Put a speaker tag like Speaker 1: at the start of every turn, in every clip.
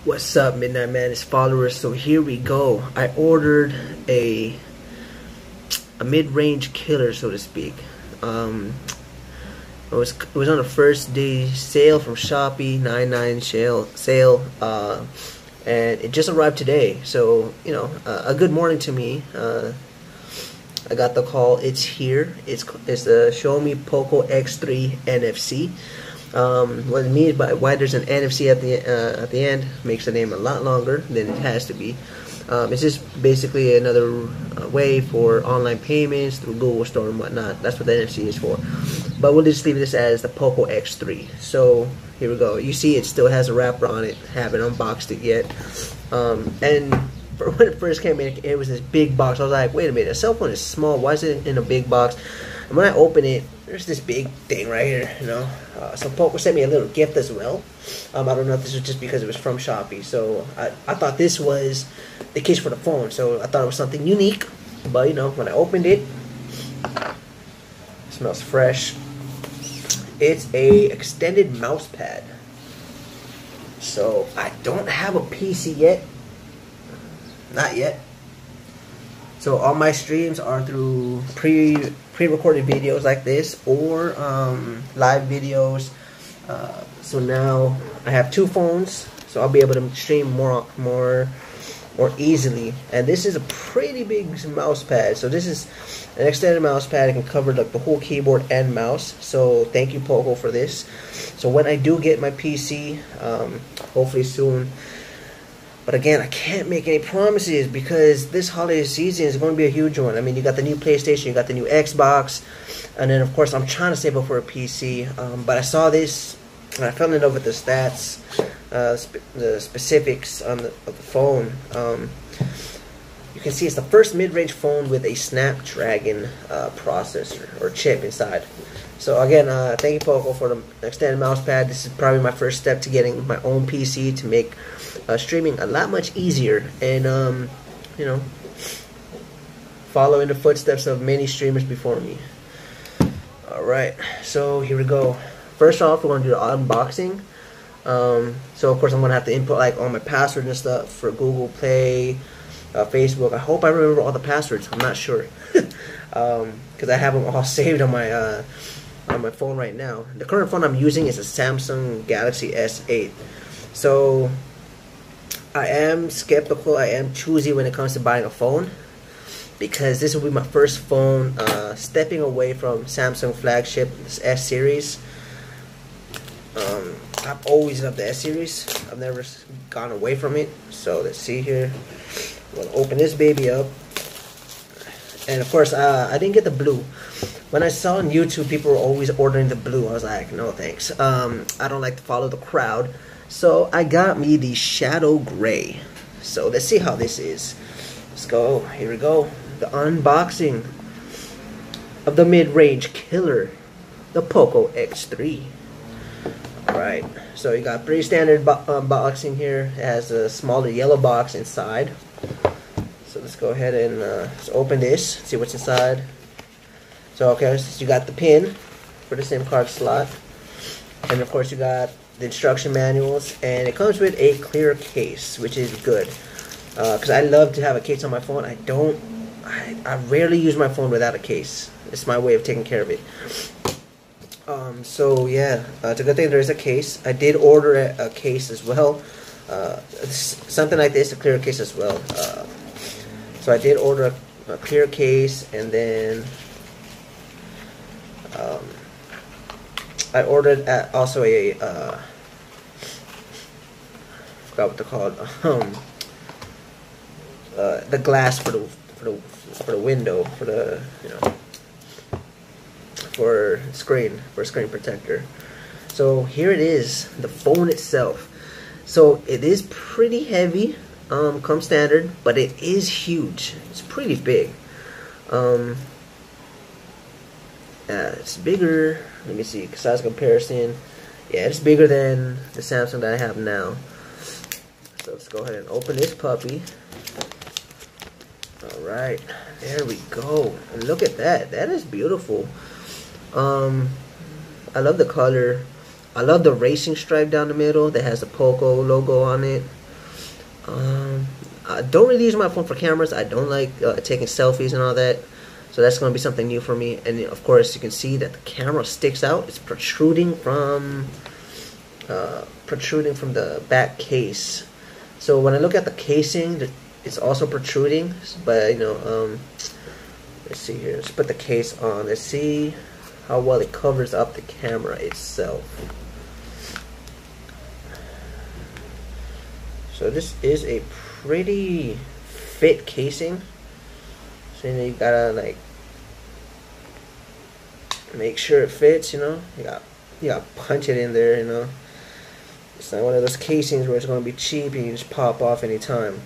Speaker 1: What's up, Midnight Madness followers? So here we go. I ordered a mid-range killer, so to speak. It was on the first day sale from Shoppee, 99 sale, and it just arrived today. So a good morning to me. I got the call. It's here. It's the Xiaomi Poco X3 NFC. What it means by why there's an NFC at the end makes the name a lot longer than it has to be. It's just basically another way for online payments through Google Store and whatnot. That's what the NFC is for. But we'll just leave this as the Poco X3. So here we go. You see, it still has a wrapper on it. Haven't unboxed it yet. And when it first came in, it was this big box. I was like, wait a minute, a cell phone is small. Why is it in a big box? And when I open it, there's this big thing right here, so Poco sent me a little gift as well. I don't know if this was just because it was from Shoppee. So I thought this was the case for the phone. So I thought it was something unique. But when I opened it, it smells fresh. It's a extended mouse pad. So I don't have a PC yet. Not yet. So all my streams are through pre-recorded videos like this, or live videos. So now I have two phones, so I'll be able to stream more easily. And this is a pretty big mouse pad. So this is an extended mouse pad. It can cover like the whole keyboard and mouse. So thank you, Poco, for this. So when I do get my PC, hopefully soon. But again, I can't make any promises because this holiday season is going to be a huge one. I mean, you got the new PlayStation, you got the new Xbox, and then of course I'm trying to save up for a PC. But I saw this and I fell in love with the stats, the specifics of the phone. You can see it's the first mid-range phone with a Snapdragon processor or chip inside. So again, thank you, Poco, for the extended mouse pad. This is probably my first step to getting my own PC to make streaming a lot much easier, and follow in the footsteps of many streamers before me. Alright, so here we go. First off, we're going to do the unboxing. So of course I'm going to have to input like all my passwords and stuff for Google Play, Facebook. I hope I remember all the passwords. I'm not sure because I have them all saved on my phone right now. The current phone I'm using is a Samsung Galaxy S8. So I am skeptical, I am choosy when it comes to buying a phone, because this will be my first phone stepping away from Samsung flagship, this S series. I've always loved the S series. I've never gone away from it. So let's see here. I'm going to open this baby up. And of course, I didn't get the blue. When I saw on YouTube people were always ordering the blue, I was like, no thanks. I don't like to follow the crowd. So I got me the shadow gray. So let's see how this is. Let's go. Here we go. The unboxing of the mid-range killer, the Poco X3. Alright. So you got pretty standard unboxing here. It has a smaller yellow box inside. So let's go ahead and let's open this. See what's inside. So okay, so you got the pin for the SIM card slot. And of course you got the instruction manuals, and it comes with a clear case, which is good because I love to have a case on my phone. I rarely use my phone without a case. It's my way of taking care of it. So yeah, it's a good thing there is a case. I did order a case as well, something like this, a clear case as well. So I did order a clear case, and then I ordered also a forgot what they're called. The glass for the window, for the for screen protector. So here it is, the phone itself. So it is pretty heavy, comes standard, but it is huge. It's pretty big. It's bigger. Let me see, size comparison. Yeah, it's bigger than the Samsung that I have now. So let's go ahead and open this puppy. Alright, there we go. And look at that. That is beautiful. I love the color. I love the racing stripe down the middle that has the Poco logo on it. I don't really use my phone for cameras. I don't like taking selfies and all that. So that's going to be something new for me. And of course, you can see that the camera sticks out. It's protruding from the back case. So when I look at the casing, it's also protruding. But you know, let's see here. Let's put the case on. Let's see how well it covers up the camera itself. So this is a pretty fit casing. So you know, you gotta like make sure it fits. You know, you gotta punch it in there. You know, it's not one of those casings where it's gonna be cheap and you just pop off anytime.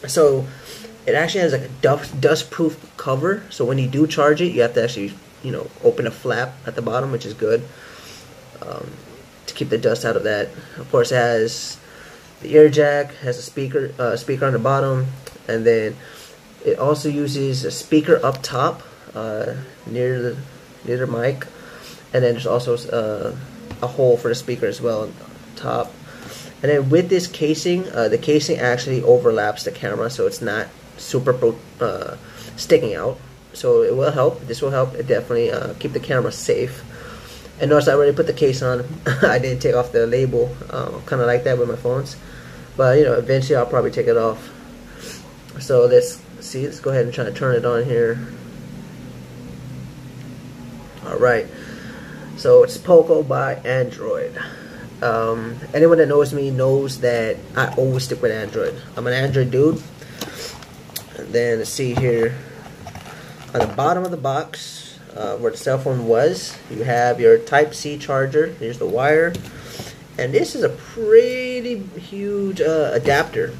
Speaker 1: So it actually has like a dust-proof cover. So when you do charge it, you have to actually, you know, open a flap at the bottom, which is good, to keep the dust out of that. Of course, it has the ear jack, has a speaker on the bottom, and then it also uses a speaker up top near the mic, and then there's also a hole for the speaker as well on top. And then with this casing, the casing actually overlaps the camera, so it's not super sticking out. So it will help. This will help. It definitely keep the camera safe. And notice I already put the case on. I didn't take off the label. Kind of like that with my phones. But you know, eventually I'll probably take it off. So let's see. Let's go ahead and try to turn it on here. All right. So it's Poco by Android. Anyone that knows me knows that I always stick with Android. I'm an Android dude. And then let's see here. On the bottom of the box, where the cell phone was, you have your Type-C charger. Here's the wire. And this is a pretty huge adapter.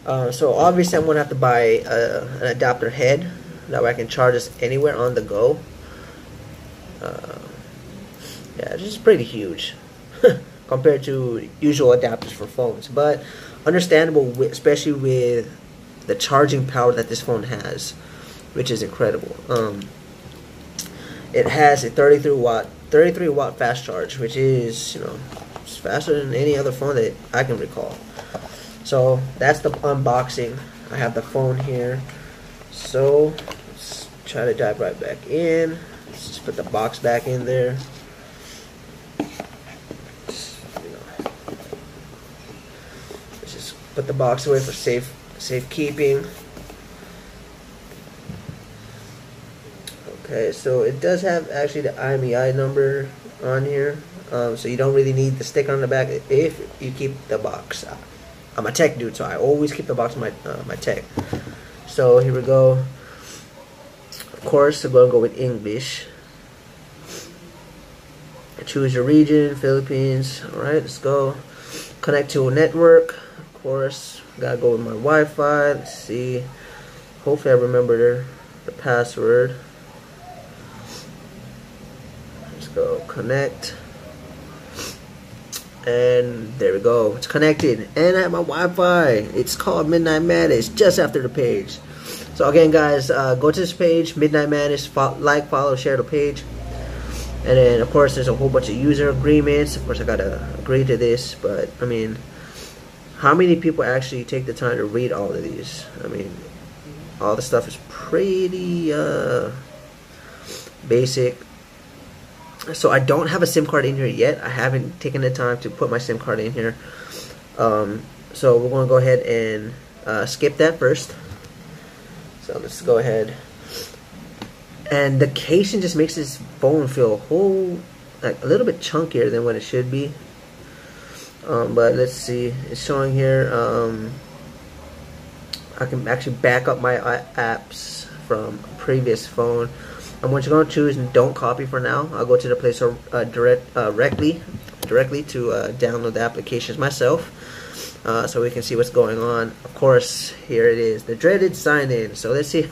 Speaker 1: So obviously I'm going to have to buy an adapter head. That way I can charge this anywhere on the go. Yeah, this is pretty huge compared to usual adapters for phones. But understandable, especially with the charging power that this phone has, which is incredible. It has a 33 watt fast charge, which is, you know, it's faster than any other phone that I can recall. So that's the unboxing. I have the phone here. So let's try to dive right back in. Let's just put the box back in there. Let's just put the box away for safekeeping. Okay, so it does have actually the IMEI number on here, so you don't really need the sticker on the back if you keep the box. I'm a tech dude, so I always keep the box in my tech. So here we go. Of course, we're going to go with English. Choose your region, Philippines. Alright, let's go. Connect to a network. Of course, gotta go with my Wi-Fi. Let's see. Hopefully I remember the password. Let's go connect. And there we go. It's connected. And I have my Wi-Fi. It's called Midnight Madness, just after the page. So again, guys, go to this page, Midnight Madness, like, follow, share the page. And then, of course, there's a whole bunch of user agreements. Of course, I gotta agree to this, but I mean, how many people actually take the time to read all of these? I mean, all the stuff is pretty basic. So I don't have a SIM card in here yet. I haven't taken the time to put my SIM card in here. So we're gonna go ahead and skip that first. So let's go ahead. And the casing just makes this phone feel like a little bit chunkier than what it should be. But let's see, it's showing here. I can actually back up my apps from a previous phone. And what you're going to choose, and don't copy for now. I'll go to the Play Store directly to download the applications myself, so we can see what's going on. Of course, here it is, the dreaded sign-in. So let's see.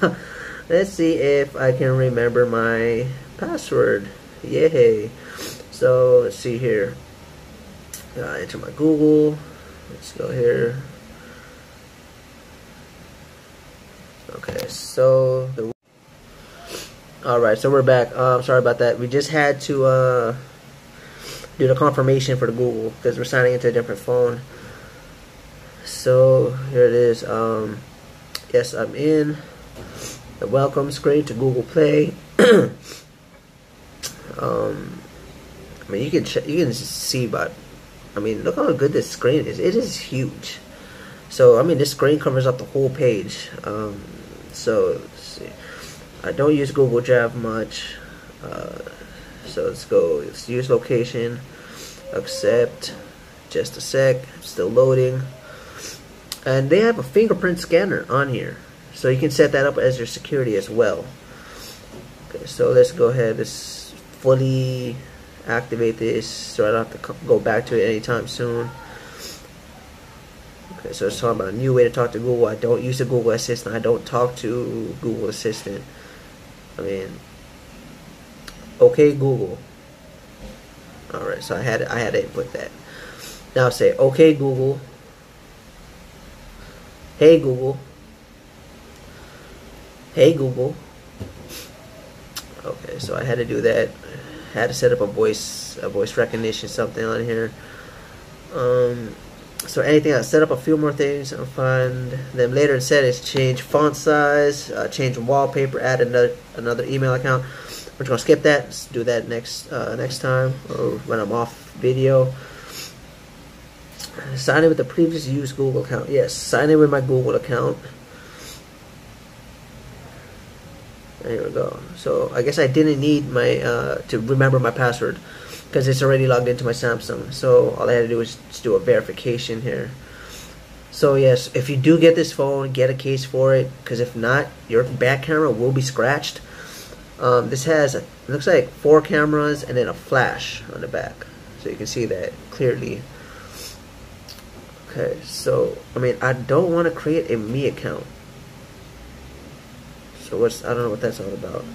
Speaker 1: Let's see if I can remember my password. Yay! So let's see here. Enter my Google. Let's go here. Okay, so alright, so we're back. Sorry about that. We just had to do the confirmation for the Google because we're signing into a different phone. So here it is. Yes, I'm in the welcome screen to Google Play. I mean, you can see, but I mean, look how good this screen is. It is huge. So I mean, this screen covers up the whole page. So let's see. I don't use Google Drive much. So let's go. Let's use location. Accept. Just a sec. Still loading. And they have a fingerprint scanner on here, so you can set that up as your security as well. Okay, so let's go ahead. Let's fully activate this, so I don't have to go back to it anytime soon. Okay, so it's talking about a new way to talk to Google. I don't use the Google Assistant. I don't talk to Google Assistant. I mean, okay Google. All right, so I had to input that. Now say okay Google. Hey Google. Hey Google. Okay, so I had to do that. I had to set up a voice recognition something on here. So anything else, set up a few more things and find them later in settings. Change font size, change wallpaper, add another email account. We're just gonna skip that. Let's do that next time, or when I'm off video. Sign in with the previous used Google account. Yes, sign in with my Google account. There we go. So I guess I didn't need my to remember my password, because it's already logged into my Samsung. So all I had to do was just do a verification here. So yes, if you do get this phone, get a case for it, because if not, your back camera will be scratched. This has, it looks like 4 cameras and then a flash on the back, so you can see that clearly. Okay, so I mean, I don't want to create a Me account. So I don't know what that's all about.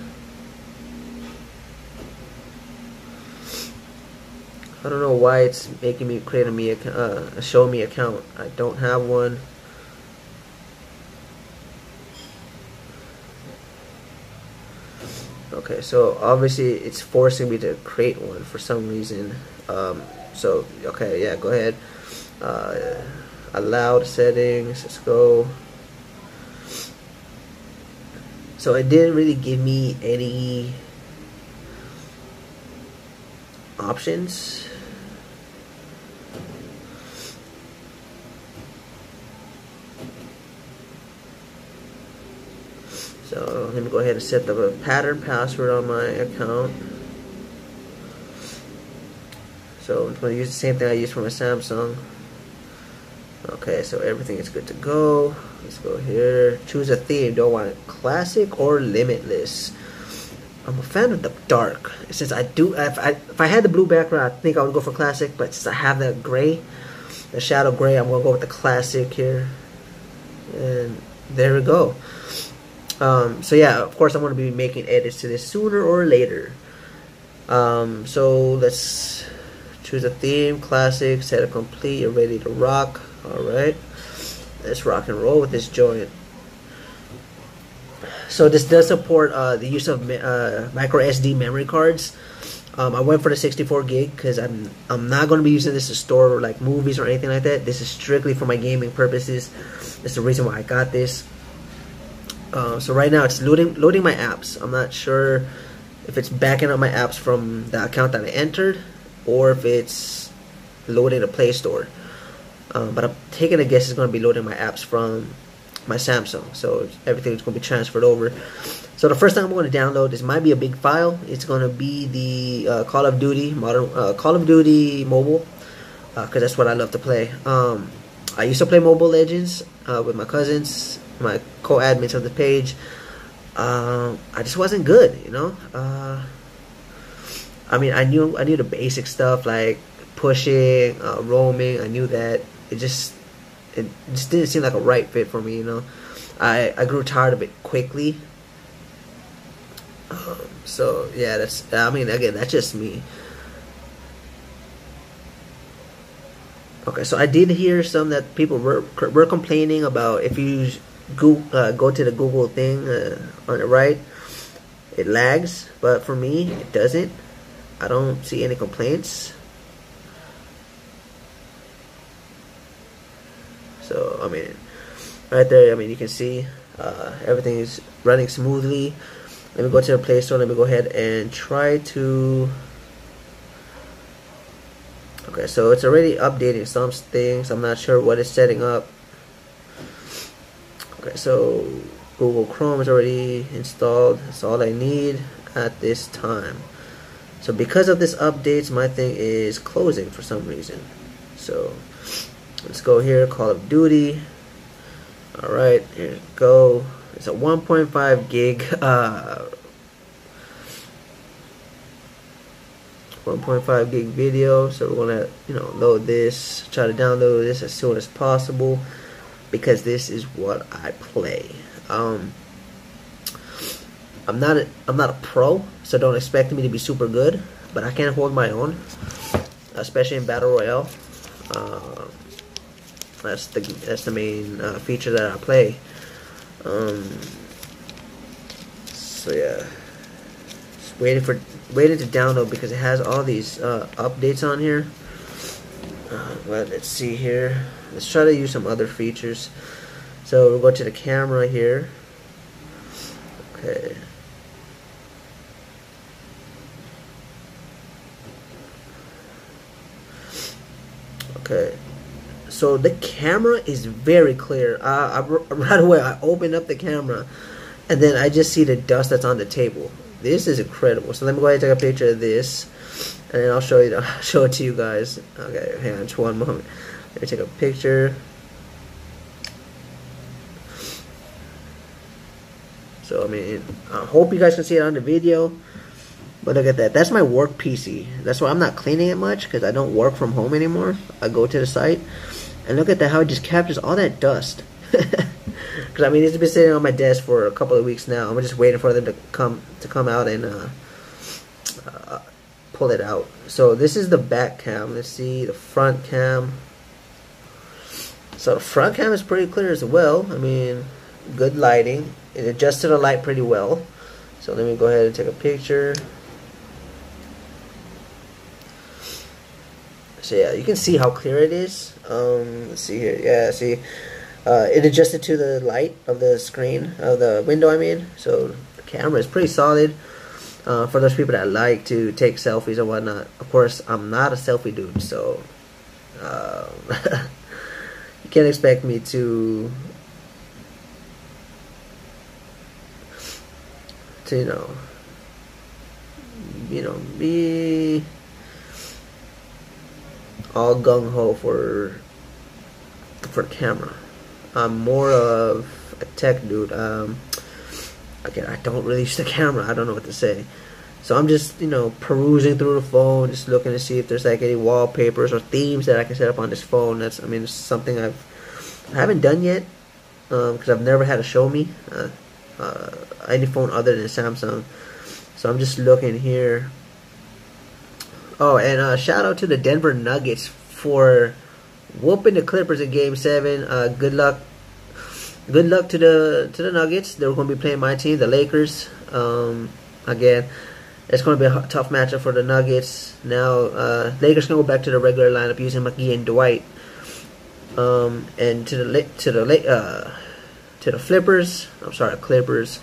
Speaker 1: I don't know why it's making me create a Me account, a Xiaomi account. I don't have one. Okay, so obviously it's forcing me to create one for some reason. So okay, yeah, go ahead. Allowed settings. Let's go. So it didn't really give me any options. So let me go ahead and set the pattern password on my account. So I'm going to use the same thing I use for my Samsung. Okay, so everything is good to go. Let's go here. Choose a theme. Do I want it classic or limitless? I'm a fan of the dark. Since I do, if I had the blue background, I think I would go for classic. But since I have that gray, the shadow gray, I'm gonna go with the classic here. And there we go. So yeah, of course I'm gonna be making edits to this sooner or later. So let's choose a theme, classic, set it complete, you're ready to rock. Alright, let's rock and roll with this joint. So this does support the use of micro SD memory cards. I went for the 64 gig because I'm not going to be using this to store like movies or anything like that. This is strictly for my gaming purposes. That's the reason why I got this. So right now it's loading my apps. I'm not sure if it's backing up my apps from the account that I entered, or if it's loading the Play Store. But I'm taking a guess it's going to be loading my apps from my Samsung, so everything's going to be transferred over. So the first thing I'm going to download, this might be a big file. It's going to be the Call of Duty Mobile, because that's what I love to play. I used to play Mobile Legends with my cousins, my co-admins of the page. I just wasn't good, you know. I mean, I knew the basic stuff like pushing, roaming. I knew that. It just didn't seem like a right fit for me, you know. I grew tired of it quickly. So yeah, I mean, again, that's just me. Okay, so I did hear some that people were complaining about if you go to the Google thing on the right, it lags, but for me it doesn't. I don't see any complaints. So I mean, right there, I mean, you can see everything is running smoothly. Let me go to the Play Store. Let me go ahead and try to. Okay, so it's already updating some things. I'm not sure what it's setting up. Okay, so Google Chrome is already installed. That's all I need at this time. So because of this updates, my thing is closing for some reason. So let's go here, Call of Duty. Alright, here we go. It's a 1.5 gig 1.5 gig video, so we're gonna, you know, load this, try to download this as soon as possible, because this is what I play. I'm not a pro, so don't expect me to be super good, but I can hold my own, especially in Battle Royale. That's the main feature that I play. So yeah, just waiting to download because it has all these updates on here. But let's see here. Let's try to use some other features. So we'll go to the camera here. Okay. Okay. So the camera is very clear. Right away, I open up the camera, and then I just see the dust that's on the table. This is incredible. So let me go ahead and take a picture of this, and then I'll show it to you guys. Okay, hang on, just one moment. Let me take a picture. So I mean, I hope you guys can see it on the video. But look at that. That's my work PC. That's why I'm not cleaning it much, because I don't work from home anymore. I go to the site. And look at that, how it just captures all that dust. Because I mean, it's been sitting on my desk for a couple of weeks now. I'm just waiting for them to come out and pull it out. So this is the back cam. Let's see the front cam. So the front cam is pretty clear as well. I mean, good lighting. It adjusted the light pretty well. So let me go ahead and take a picture. So yeah, you can see how clear it is. Let's see here. Yeah, see, it adjusted to the light of the screen, of the window, I mean. So the camera is pretty solid for those people that like to take selfies and whatnot. Of course, I'm not a selfie dude, so you can't expect me to you know, be all gung-ho for camera. I'm more of a tech dude. Again, I don't really use the camera. I don't know what to say. So I'm just, you know, perusing through the phone, just looking to see if there's like any wallpapers or themes that I can set up on this phone. That's, I mean, it's something I haven't done yet, because I've never had a Xiaomi, any phone other than Samsung. So I'm just looking here. Oh, and shout out to the Denver Nuggets for whooping the Clippers in Game 7. Good luck to the Nuggets. They're going to be playing my team, the Lakers. Again, it's going to be a tough matchup for the Nuggets. Now, Lakers can go back to the regular lineup using McGee and Dwight. And to the Flippers. I'm sorry, Clippers.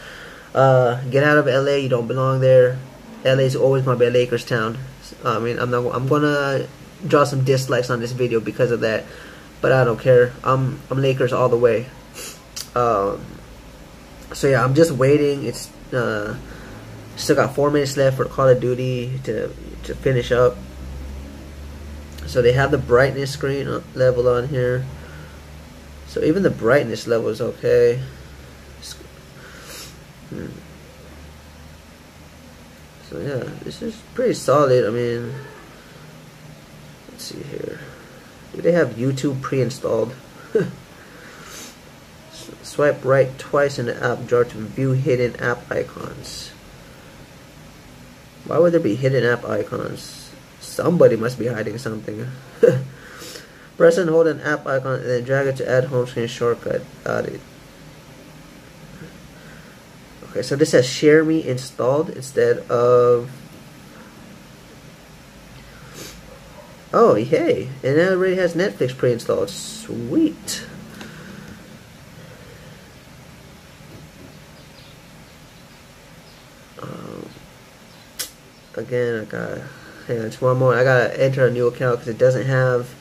Speaker 1: Get out of LA. You don't belong there. LA is always going to be a Lakers town. I mean, I'm gonna draw some dislikes on this video because of that, but I don't care. I'm Lakers all the way. So yeah, I'm just waiting. It's still got 4 minutes left for Call of Duty to finish up. So they have the brightness screen level on here. So even the brightness level is okay. So yeah, this is pretty solid. I mean, let's see here. Do they have YouTube pre-installed? Swipe right twice in the app jar to view hidden app icons. Why would there be hidden app icons? Somebody must be hiding something. Press and hold an app icon and then drag it to add home screen shortcut. Got it. Okay, so this says Share Me installed instead of... Oh, hey, and it already has Netflix pre-installed. Sweet. again. I got, hang on, just one more. I gotta enter a new account because it doesn't have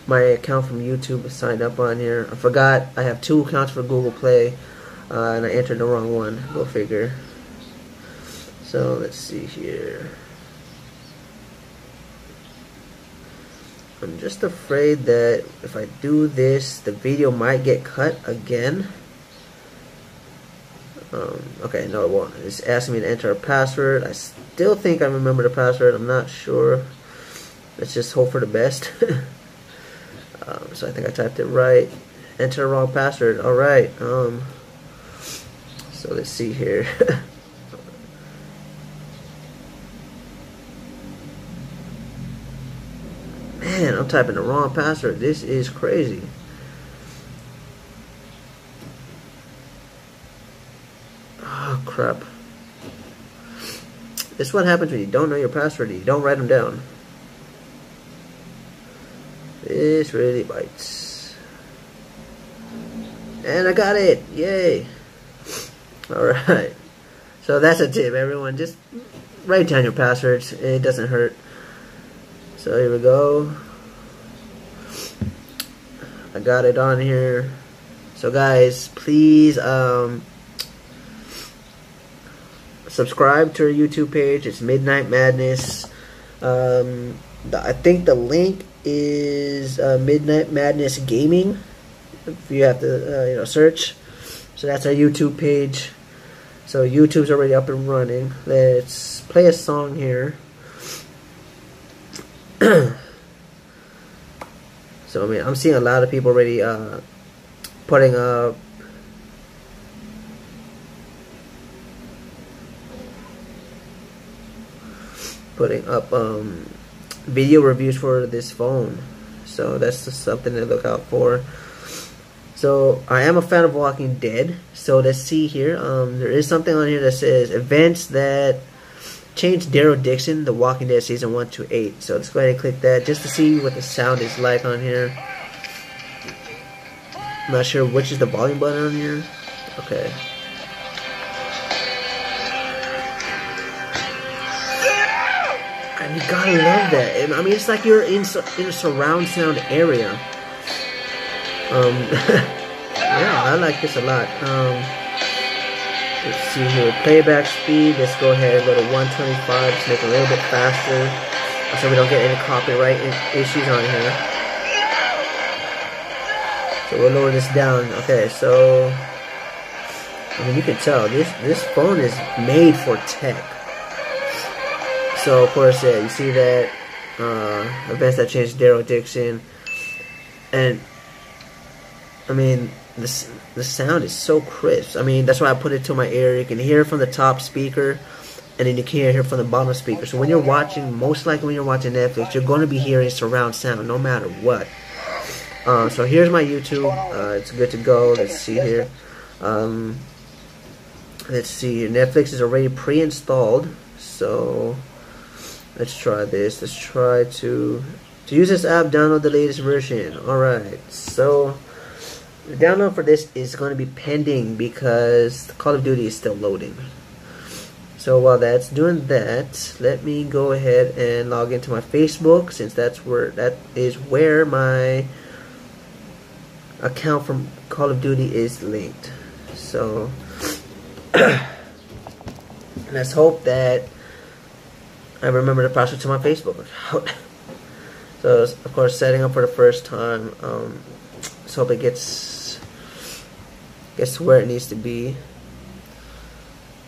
Speaker 1: my account from YouTube signed up on here. I forgot I have 2 accounts for Google Play, and I entered the wrong one. Go figure. So let's see here. I'm just afraid that if I do this, the video might get cut again. Okay, no it won't. It's asking me to enter a password. I still think I remember the password. I'm not sure. Let's just hope for the best. So I think I typed it right. Enter the wrong password. Alright. So let's see here. Man, I'm typing the wrong password. This is crazy. Oh, crap. This is what happens when you don't know your password and you don't write them down. This really bites. And I got it. Yay. Alright. So that's a tip, everyone. Just write down your passwords. It doesn't hurt. So here we go. I got it on here. So guys, please subscribe to our YouTube page. It's Midnight Madness. I think the link is Midnight Madness Gaming. If you have to search. So that's our YouTube page. So YouTube's already up and running. Let's play a song here. So I mean, I'm seeing a lot of people already putting up video reviews for this phone. So that's just something to look out for. So I am a fan of Walking Dead. So let's see here. There is something on here that says events that change Daryl Dixon, The Walking Dead season 1 to 8. So let's go ahead and click that just to see what the sound is like on here. I'm not sure which is the volume button on here. Okay. And you gotta love that. I mean, it's like you're in a surround sound area. Yeah, I like this a lot. Let's see here, playback speed. Let's go ahead and go to 125. Just make it a little bit faster, so we don't get any copyright issues on here. So we'll lower this down. Okay, so I mean, you can tell this phone is made for tech. So of course, yeah, you see that events that changed Daryl Dixon, and I mean, the sound is so crisp. I mean, that's why I put it to my ear. You can hear it from the top speaker, and then you can hear it from the bottom speaker. So when you're watching, most likely when you're watching Netflix, you're going to be hearing surround sound no matter what. So here's my YouTube. It's good to go. Let's see here. Let's see. Netflix is already pre-installed. So let's try this. Let's try to use this app. Download the latest version. All right. So the download for this is going to be pending because Call of Duty is still loading. So while that's doing that, let me go ahead and log into my Facebook, since that is where my account from Call of Duty is linked. So let's hope that I remember the password to my Facebook account. So of course, setting up for the first time. Let's hope it gets to where it needs to be.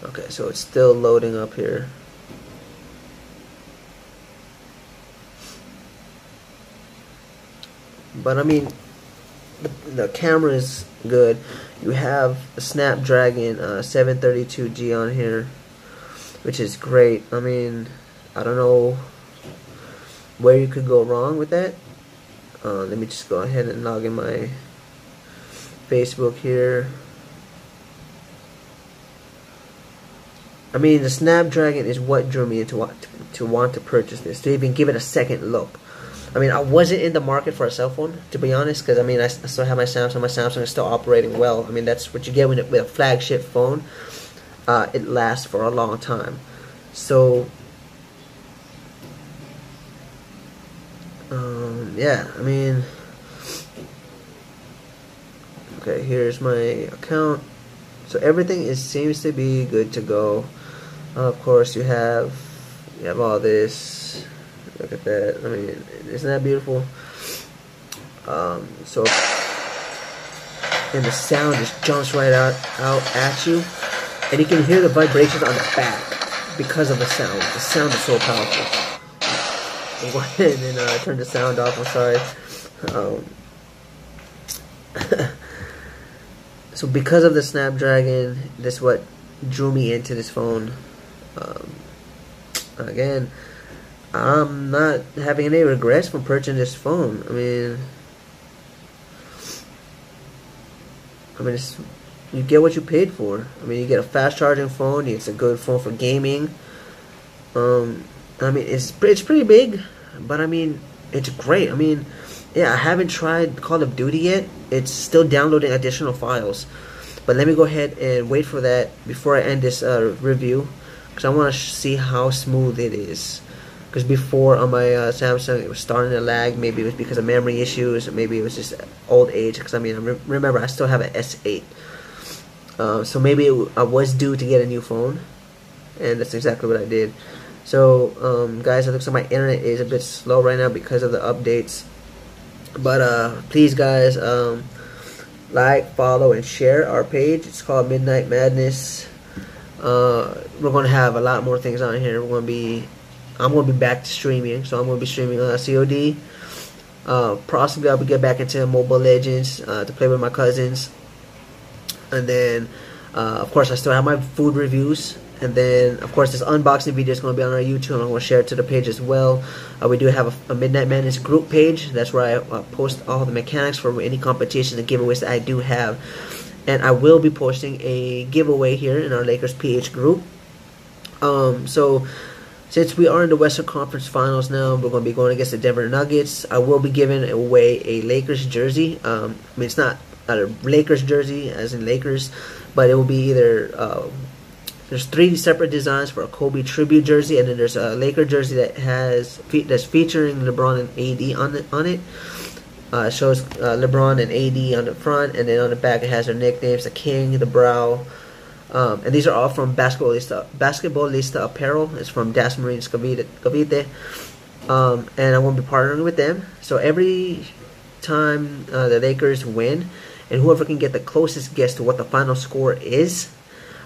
Speaker 1: Okay, so it's still loading up here. But I mean, the camera is good. You have a Snapdragon 732G on here, which is great. I mean, I don't know where you could go wrong with that. Let me just go ahead and log in my Facebook here. I mean, the Snapdragon is what drew me into want to purchase this, to even give it a second look. I mean, I wasn't in the market for a cell phone, to be honest, because I mean, I still have my Samsung. My Samsung is still operating well. I mean, that's what you get with a flagship phone. It lasts for a long time. So Yeah, I mean, okay, here's my account. So everything seems to be good to go. Of course, you have all this. Look at that. I mean, isn't that beautiful? So, and the sound just jumps right out at you, and you can hear the vibrations on the back because of the sound. The sound is so powerful. I'll go ahead and turn the sound off. I'm sorry. So because of the Snapdragon, that's what drew me into this phone. Again, I'm not having any regrets from purchasing this phone. I mean, you get what you paid for. I mean, you get a fast charging phone. It's a good phone for gaming. I mean, it's pretty big, but I mean, it's great. I mean, yeah, I haven't tried Call of Duty yet. It's still downloading additional files. But let me go ahead and wait for that before I end this review, because I want to see how smooth it is. Because before on my Samsung, it was starting to lag. Maybe it was because of memory issues. Or maybe it was just old age. Because I mean, remember, I still have an S8. So maybe I was due to get a new phone, and that's exactly what I did. So, guys, it looks like my internet is a bit slow right now because of the updates. But please, guys, like, follow, and share our page. It's called Midnight Madness. We're gonna have a lot more things on here. I'm gonna be back to streaming, so I'm gonna be streaming COD. Possibly I'll get back into Mobile Legends to play with my cousins, and then of course I still have my food reviews. And then, of course, this unboxing video is going to be on our YouTube. I'm going to share it to the page as well. We do have a Midnight Madness group page. That's where I post all the mechanics for any competitions and giveaways that I do have. And I will be posting a giveaway here in our Lakers PH group. So, since we are in the Western Conference Finals now, we're going to be going against the Denver Nuggets. I will be giving away a Lakers jersey. I mean, it's not a Lakers jersey, as in Lakers, but it will be either... there's 3 separate designs for a Kobe tribute jersey, and then there's a Laker jersey that's featuring LeBron and AD on it. It shows LeBron and AD on the front, and then on the back it has their nicknames: the King, the Brow, and these are all from Basketballista Apparel. It's from Das Marines Cavite, and I'm going to be partnering with them. So every time the Lakers win, and whoever can get the closest guess to what the final score is,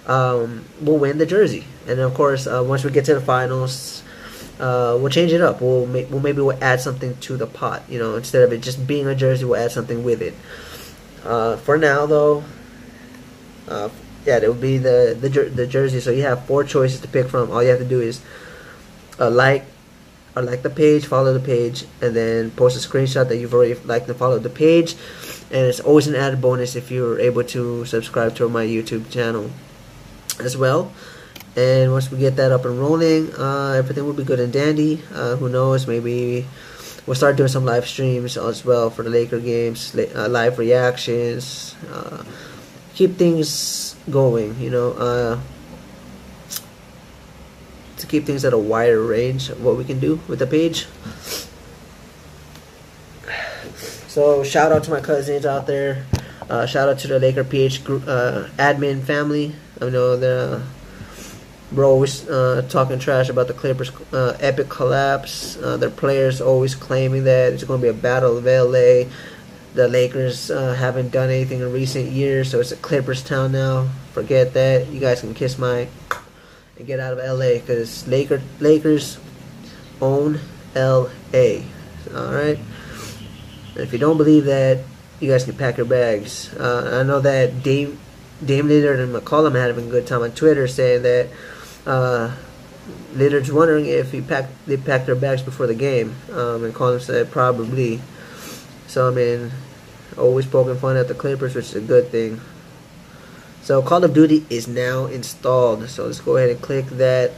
Speaker 1: we'll win the jersey. And then, of course, once we get to the finals, we'll change it up. Maybe we'll add something to the pot. You know, instead of it just being a jersey, we'll add something with it. For now, though, yeah, it will be the jersey. So you have 4 choices to pick from. All you have to do is like the page, follow the page, and then post a screenshot that you've already liked and followed the page. And it's always an added bonus if you're able to subscribe to my YouTube channel as well. And once we get that up and rolling, everything will be good and dandy. Who knows, maybe we'll start doing some live streams as well for the Laker games, live reactions, keep things going, you know, to keep things at a wider range of what we can do with the page. So shout out to my cousins out there. Shout out to the Laker PH group, admin family. I know we're always talking trash about the Clippers' epic collapse. Their players always claiming that it's going to be a battle of LA. The Lakers haven't done anything in recent years, so it's a Clippers town now. Forget that. You guys can kiss my and get out of LA, because Lakers own LA. Alright? If you don't believe that, you guys can pack your bags. I know that Dame Lillard and McCollum had a good time on Twitter saying that Lillard's wondering if they packed their bags before the game, and McCollum said probably. So, I mean, always poking fun at the Clippers, which is a good thing. So, Call of Duty is now installed. So, let's go ahead and click that.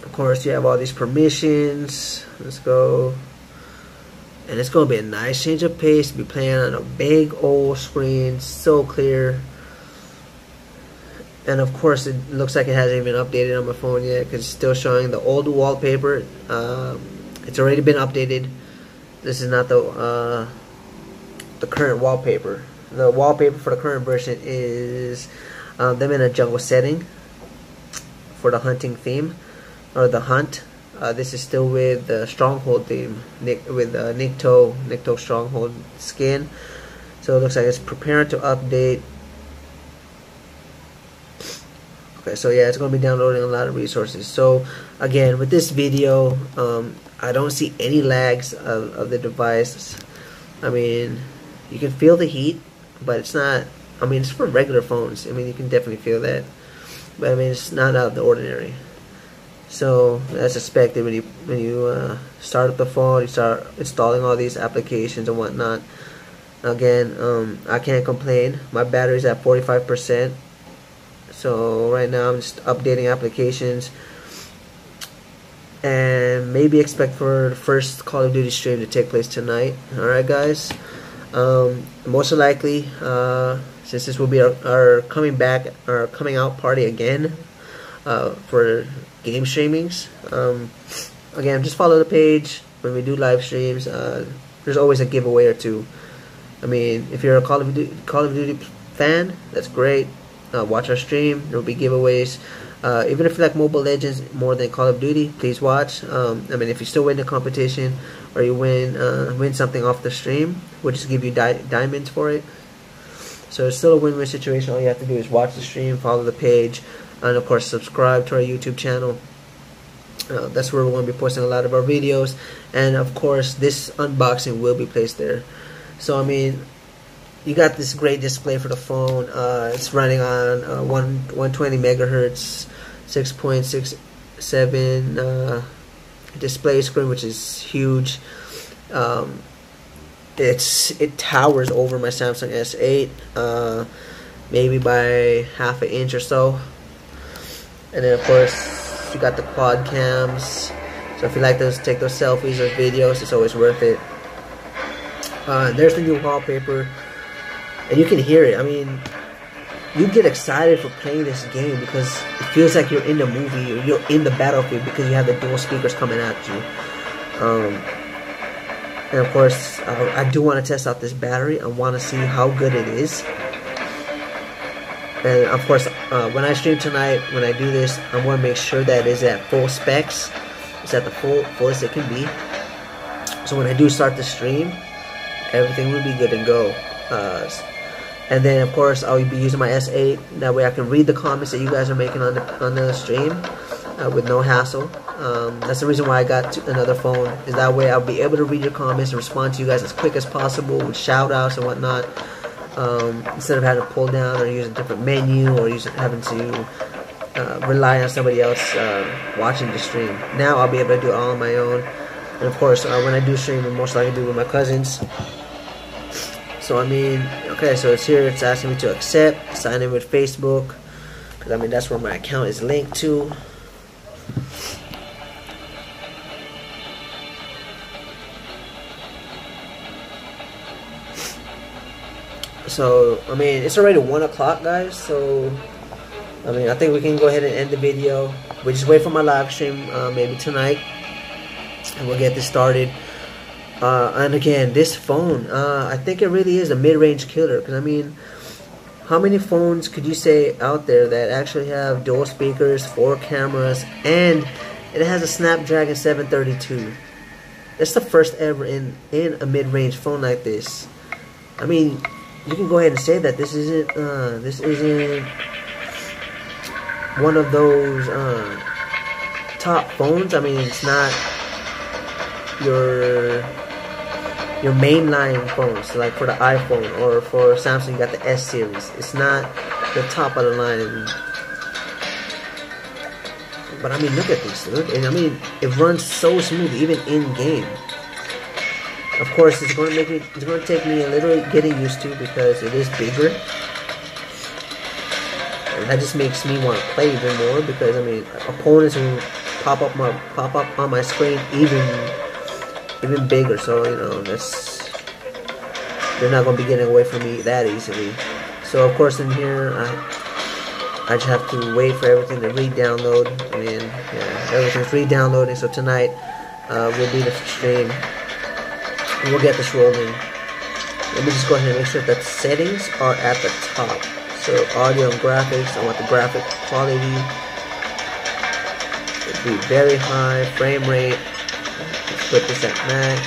Speaker 1: Of course, you have all these permissions. Let's go. And it's going to be a nice change of pace to be playing on a big old screen. So clear. And of course, it looks like it hasn't even updated on my phone yet, because it's still showing the old wallpaper. It's already been updated. This is not the current wallpaper. The wallpaper for the current version is them in a jungle setting for the hunting theme, or the hunt. This is still with the stronghold theme, with Nikto stronghold skin. So it looks like it's preparing to update. Okay, so yeah, it's going to be downloading a lot of resources. So again, with this video, I don't see any lags of the device. I mean, you can feel the heat, but it's not, I mean, it's for regular phones. I mean, you can definitely feel that, but I mean, it's not out of the ordinary. So that's expected when you start up the phone, you start installing all these applications and whatnot. Again, I can't complain. My battery's at 45%. So right now I'm just updating applications, and maybe expect for the first Call of Duty stream to take place tonight. Alright guys, most likely, since this will be our coming out party again, for game streamings, again, just follow the page. When we do live streams, there's always a giveaway or two. I mean, if you're a Call of Duty fan, that's great. Watch our stream. There will be giveaways. Even if you like Mobile Legends more than Call of Duty, please watch. I mean, if you still win the competition, or you win something off the stream, we'll just give you diamonds for it. So it's still a win-win situation. All you have to do is watch the stream, follow the page, and of course subscribe to our YouTube channel. That's where we're going to be posting a lot of our videos, and of course this unboxing will be placed there. So I mean, you got this great display for the phone. It's running on 120 megahertz, 6.67 display screen, which is huge. It towers over my Samsung S8, maybe by half an inch or so. And then of course you got the quad cams. So if you like take those selfies or videos, it's always worth it. There's the new wallpaper. And you can hear it. I mean, you get excited for playing this game because it feels like you're in the movie, or you're in the battlefield, because you have the dual speakers coming at you. And of course, I do want to test out this battery. I want to see how good it is. And of course, when I stream tonight, when I do this, I want to make sure that it is at full specs. It's at the fullest it can be. So when I do start the stream, everything will be good and go. And then of course I'll be using my S8. That way I can read the comments that you guys are making on the stream with no hassle. That's the reason why I got another phone, is that way I'll be able to read your comments and respond to you guys as quick as possible with shout outs and whatnot, instead of having to pull down or use a different menu, or having to rely on somebody else watching the stream. Now I'll be able to do it all on my own. And of course when I do stream, I'm most likely do it with my cousins. So I mean, okay, so it's here, it's asking me to accept, sign in with Facebook, because I mean that's where my account is linked to. So I mean, it's already 1 o'clock guys, so I mean, I think we can go ahead and end the video. We just wait for my live stream maybe tonight, and we'll get this started. And again, this phone, I think it really is a mid-range killer. Because I mean, how many phones could you say out there that actually have dual speakers, 4 cameras, and it has a Snapdragon 732? It's the first ever in a mid-range phone like this. I mean, you can go ahead and say that this isn't one of those top phones. I mean, it's not your mainline phones, like for the iPhone or for Samsung you got the S series. It's not the top of the line. But I mean, look at this, dude. And I mean, it runs so smooth even in game. Of course, it's going to take me a little getting used to, because it is bigger. And that just makes me want to play even more, because I mean, opponents will pop up on my screen even bigger. So you know, they're not going to be getting away from me that easily. So of course in here I just have to wait for everything to re-download. I mean, yeah, everything's re-downloading. So tonight will be the stream. And we'll get this rolling. Let me just go ahead and make sure that the settings are at the top. So audio and graphics, I want the graphic quality to be very high. Frame rate, let's put this at max.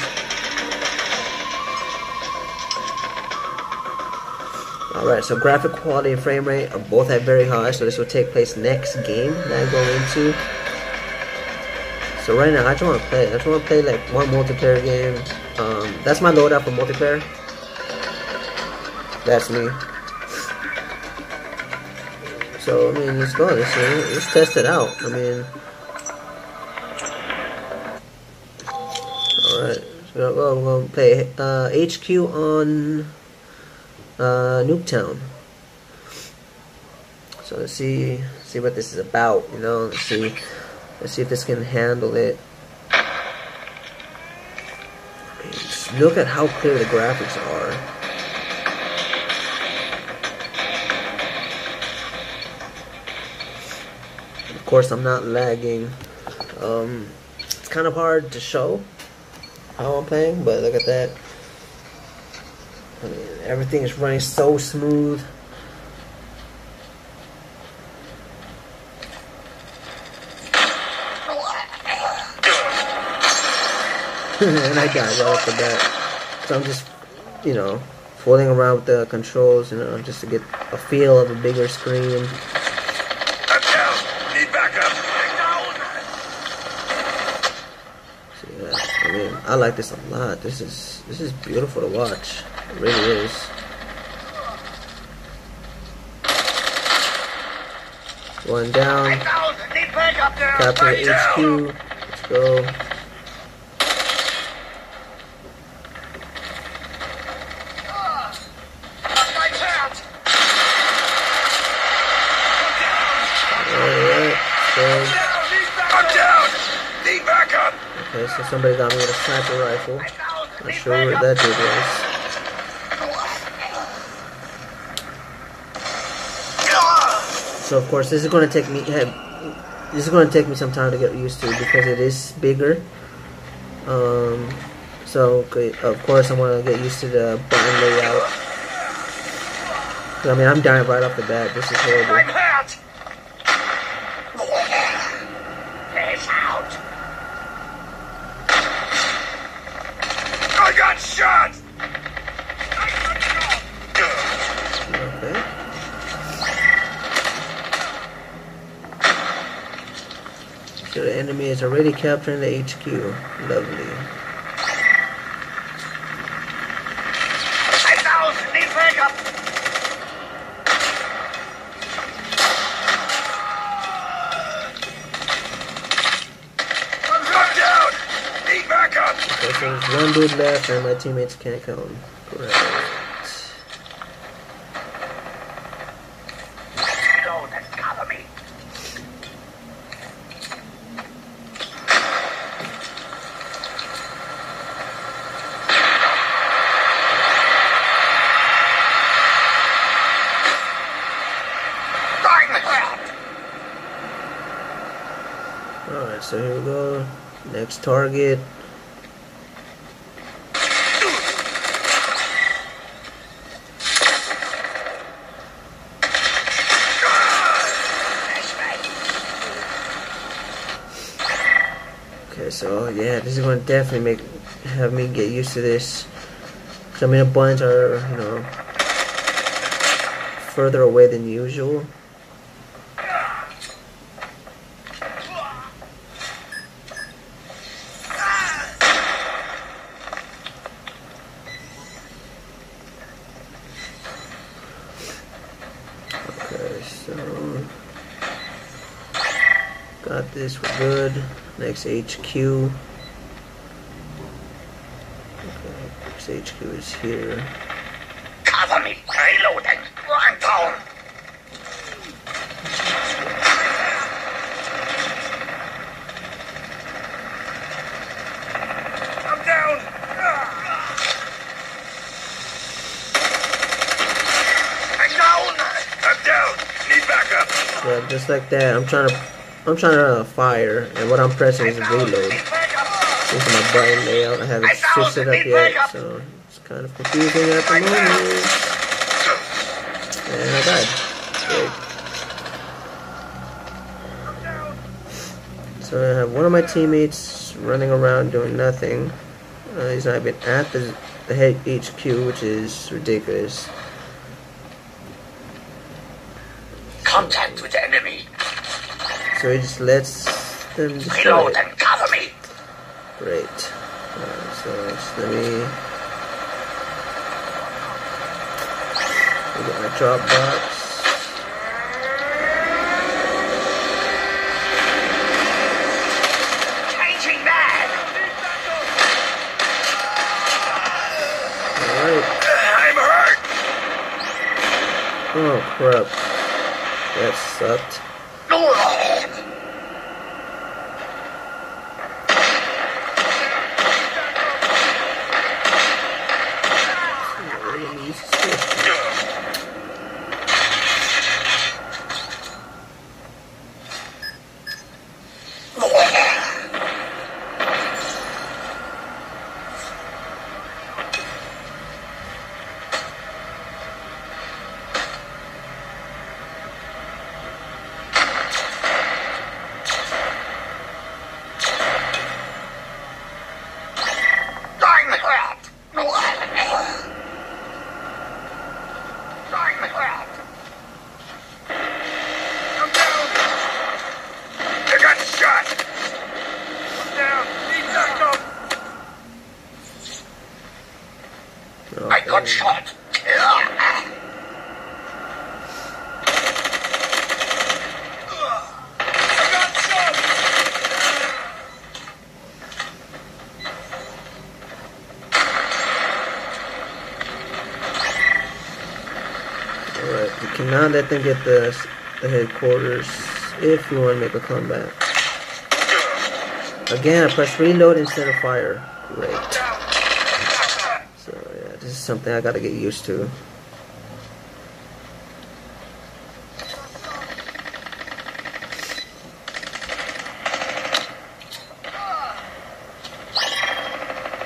Speaker 1: Alright, so graphic quality and frame rate are both at very high, so this will take place next game that I go into. So right now, I just want to play. I just want to play like one multiplayer game. That's my loadout for multiplayer. That's me. So, I mean, let's go. Let's test it out. I mean, alright. So we're going to play HQ on Nuketown. So let's see what this is about, you know. Let's see if this can handle it. Just look at how clear the graphics are. Of course, I'm not lagging. It's kind of hard to show how I'm playing, but look at that. I mean, everything is running so smooth. And I died right off the bat. So I'm just, you know, fooling around with the controls, you know, just to get a feel of a bigger screen.
Speaker 2: I'm down. Need backup.
Speaker 1: So yeah, I mean, I like this a lot. This is beautiful to watch. It really is. One down. Capture the HQ. Let's go. Alright, so.
Speaker 2: I'm down. Need backup.
Speaker 1: Okay, so somebody got me with a sniper rifle. Not sure what that dude was. So of course, this is going to take me some time to get used to because it is bigger. So of course, I'm going to get used to the button layout. I mean, I'm dying right off the bat. This is horrible.
Speaker 2: I got shot.
Speaker 1: Okay. So the enemy is already capturing the HQ. Lovely.
Speaker 2: I'm down. Need backup. I'm down. Need backup.
Speaker 1: Okay, so there's one dude left and my teammates can't come. Great.
Speaker 2: Cover me.
Speaker 1: Alright, so here we go. Next target. Okay, so yeah, this is going to definitely have me get used to this. Cause I mean, the buttons are, you know, further away than usual. Okay, so got this, we're good. Next HQ. Okay, next HQ is here.
Speaker 2: Cover me. Reloading. I'm down. I'm down. I'm down. I'm down. Need backup.
Speaker 1: So just like that, I'm trying to fire, and what I'm pressing is reload. This is my button layout. I haven't switched it up yet, so it's kind of confusing at the moment. And I died. Great. So I have one of my teammates running around doing nothing. He's not even at the head HQ, which is ridiculous.
Speaker 2: Contact with the enemy.
Speaker 1: So he just lets them destroy
Speaker 2: Reload
Speaker 1: it.
Speaker 2: and cover me.
Speaker 1: Great. So just let me get my drop box.
Speaker 2: Changing mag.
Speaker 1: Alright.
Speaker 2: I'm hurt.
Speaker 1: Oh crap. That sucked.
Speaker 2: I got shot.
Speaker 1: Alright, you cannot let them get the headquarters if you want to make a comeback. Again, I press reload instead of fire. Great. So yeah, this is something I gotta get used to.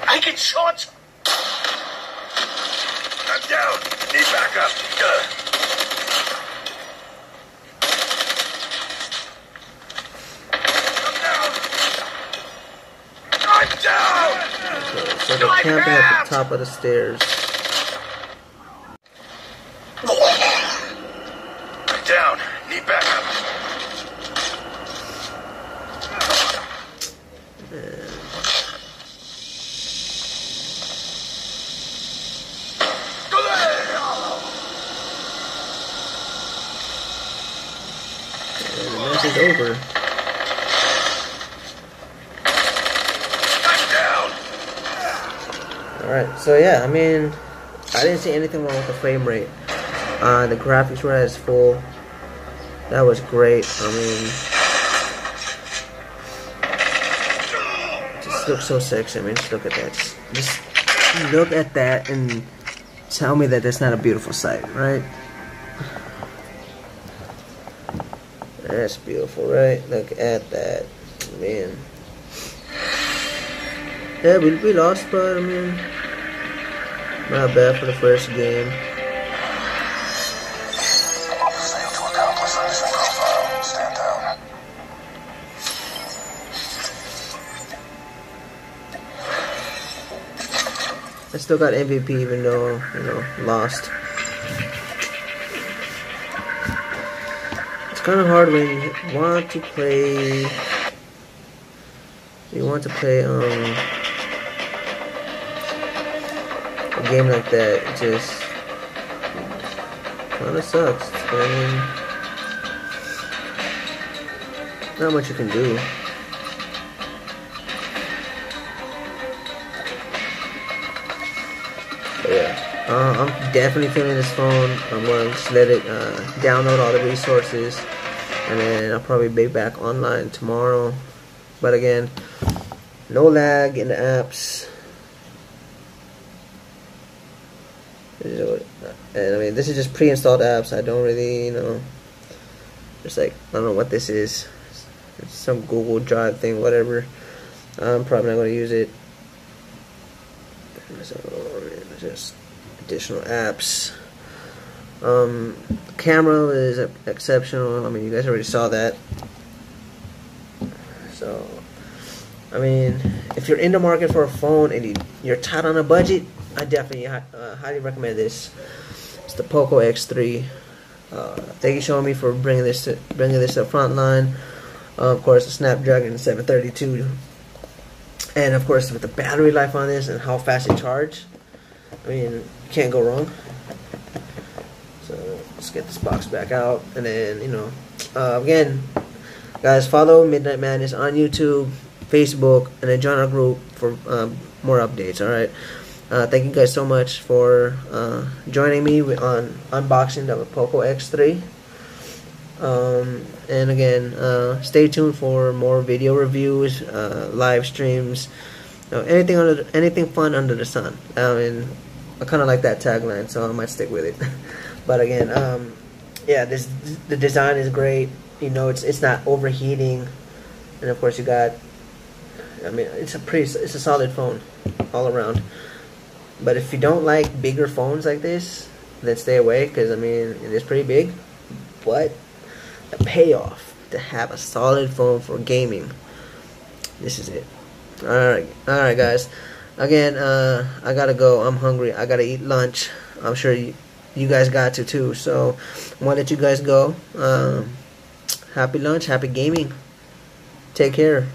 Speaker 2: I get shot. I'm down. Need backup. I'm down.
Speaker 1: Okay, so they're camping at the top of the stairs.
Speaker 2: I'm down. Need backup.
Speaker 1: And the match is over. Alright, so yeah, I mean, I didn't see anything wrong with the frame rate. The graphics were as full. That was great. I mean, just looks so sexy. I mean, just look at that. Just look at that and tell me that that's not a beautiful sight, right? That's beautiful, right? Look at that, man. Yeah, we lost, but I mean, not bad for the first game. I still got MVP even though, you know, lost. It's kind of hard when you want to play. A game like that. It just kind of sucks. I mean, not much you can do. But yeah, I'm definitely feeling this phone. I'm going to just let it download all the resources, and then I'll probably be back online tomorrow. But again, no lag in the apps. And I mean, this is just pre-installed apps. I don't really, you know, It's like, I don't know what this is. It's some Google Drive thing, whatever. I'm probably not going to use it. So just additional apps. Camera is exceptional. I mean, you guys already saw that. So, I mean, if you're in the market for a phone and you're tight on a budget, I definitely highly recommend this. It's the Poco X3. Thank you, Xiaomi, for bringing this to the front line. Of course, the Snapdragon 732, and of course with the battery life on this and how fast it charges, I mean, you can't go wrong. So let's get this box back out, and then, you know, again, guys, follow Midnight Madness on YouTube, Facebook, and then join our group for more updates. All right. Thank you guys so much for joining me on unboxing the Poco X3. And again, stay tuned for more video reviews, live streams, anything fun under the sun. I mean, I kind of like that tagline, so I might stick with it. But again, yeah, the design is great. You know, it's not overheating, and of course you got, I mean, it's a solid phone all around. But if you don't like bigger phones like this, then stay away, because I mean, it is pretty big. But the payoff to have a solid phone for gaming, this is it. Alright guys, again, I gotta go. I'm hungry. I gotta eat lunch. I'm sure you guys got to too, so I want to let you guys go. Happy lunch, happy gaming. Take care.